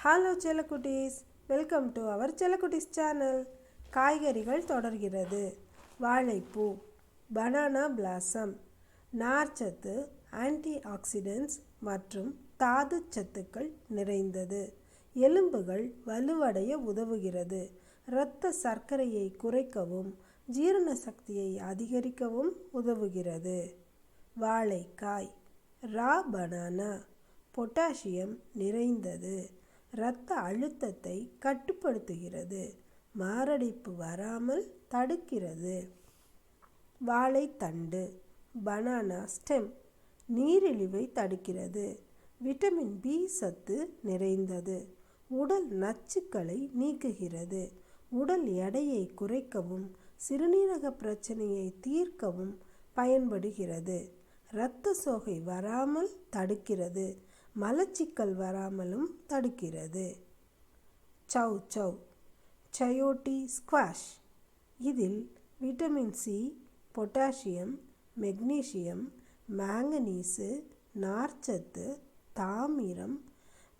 Hello செல்லக்குட்டீஸ், welcome to our செல்லக்குட்டீஸ் channel. காய்கறிகள் தொடர்கிறது. வாழைப்பூ, பனானா பிளாசம், நார்ச்சத்து, ஆன்டி ஆக்சிடென்ட்ஸ் மற்றும் தாது சத்துக்கள் நிறைந்தது. எலும்புகள் வலுவடைய உதவுகிறது. இரத்த சர்க்கரையை குறைக்கவும் ஜீரண சக்தியை அதிகரிக்கவும் உதவுகிறது. வாழைக்காய், ரா பனானா, பொட்டாசியம் நிறைந்தது. இரத்த அழுத்தத்தை கட்டுப்படுத்துகிறது. மாரடைப்பு வராமல் தடுக்கிறது. வாழைத்தண்டு, பனானா ஸ்டெம், நீரிழிவை தடுக்கிறது. விட்டமின் பி சத்து நிறைந்தது. உடல் நச்சுக்களை நீக்குகிறது. உடல் எடையை குறைக்கவும் சிறுநீரக பிரச்சனையை தீர்க்கவும் பயன்படுகிறது. இரத்த சோகை வராமல் தடுக்கிறது. மலச்சிக்கல் வராமலும் தடுக்கிறது. சவ் சவ், சயோட்டி ஸ்குவாஷ், இதில் vitamin C, potassium, magnesium, manganese, நார்ச்சத்து, தாமிரம்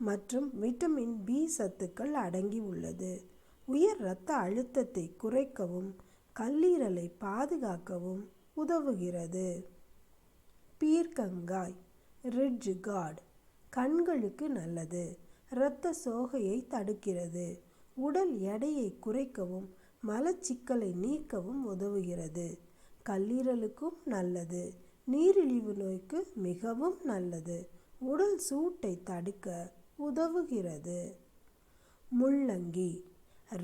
மற்றும் விட்டமின் பி சத்துக்கள் அடங்கி உள்ளது. உயர் இரத்த அழுத்தத்தை குறைக்கவும் கல்லீரலை பாதுகாக்கவும் உதவுகிறது. பீர்க்கங்காய், ரிட்ஜ் கார்டு, கண்களுக்கு நல்லது. இரத்த சோகையை தடுக்கிறது. உடல் எடையை குறைக்கவும் மலச்சிக்கலை நீக்கவும் உதவுகிறது. கல்லீரலுக்கும் நல்லது. நீரிழிவு நோய்க்கு மிகவும் நல்லது. உடல் சூட்டை தடுக்க உதவுகிறது. முள்ளங்கி,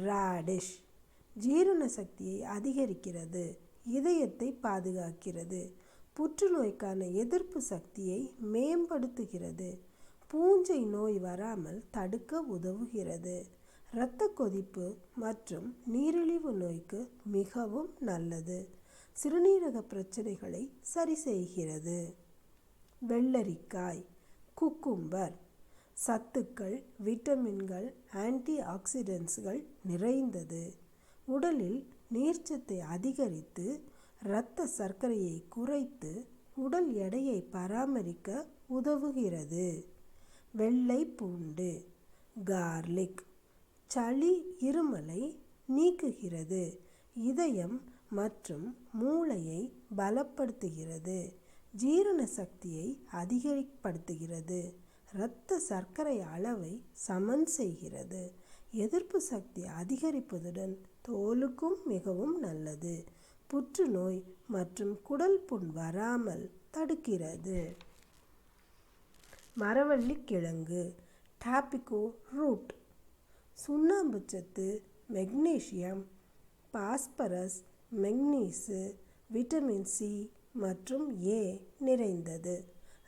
ராடிஷ், ஜீரண சக்தியை அதிகரிக்கிறது. இதயத்தை பாதுகாக்கிறது. புற்றுநோய்க்கான எதிர்ப்பு சக்தியை மேம்படுத்துகிறது. பூஞ்சை நோய் வராமல் தடுக்க உதவுகிறது. இரத்த கொதிப்பு மற்றும் நீரிழிவு நோய்க்கு மிகவும் நல்லது. சிறுநீரக பிரச்சனைகளை சரி செய்கிறது. வெள்ளரிக்காய், குக்கும்பர், சத்துக்கள், விட்டமின்கள், ஆன்டி ஆக்சிடென்ட்ஸ்கள் நிறைந்தது. உடலில் நீர்ச்சத்தை அதிகரித்து இரத்த சர்க்கரையை குறைத்து உடல் எடையை பராமரிக்க உதவுகிறது. வெள்ளை பூண்டு, கார்லிக், சளி இருமலை நீக்குகிறது. இதயம் மற்றும் மூளையை பலப்படுத்துகிறது. ஜீரண சக்தியை அதிகப்படுத்துகிறது. இரத்த சர்க்கரை அளவை சமன் செய்கிறது. எதிர்ப்பு சக்தி அதிகரிப்பதுடன் தோலுக்கும் மிகவும் நல்லது. புற்றுநோய் மற்றும் குடல் புண் வராமல் தடுக்கிறது. மரவள்ளிக்கிழங்கு, டாபிகோ ரூட், சுண்ணாம்புச்சத்து, மெக்னீசியம், பாஸ்பரஸ், மெக்னீசு, விட்டமின் சி மற்றும் ஏ நிறைந்தது.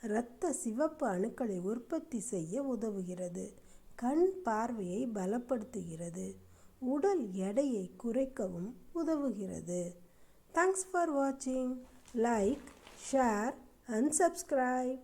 இரத்த சிவப்பு அணுக்களை உற்பத்தி செய்ய உதவுகிறது. கண் பார்வையை பலப்படுத்துகிறது. உடல் எடையை குறைக்கவும் உதவுகிறது. Thanks for watching. Like, share and subscribe.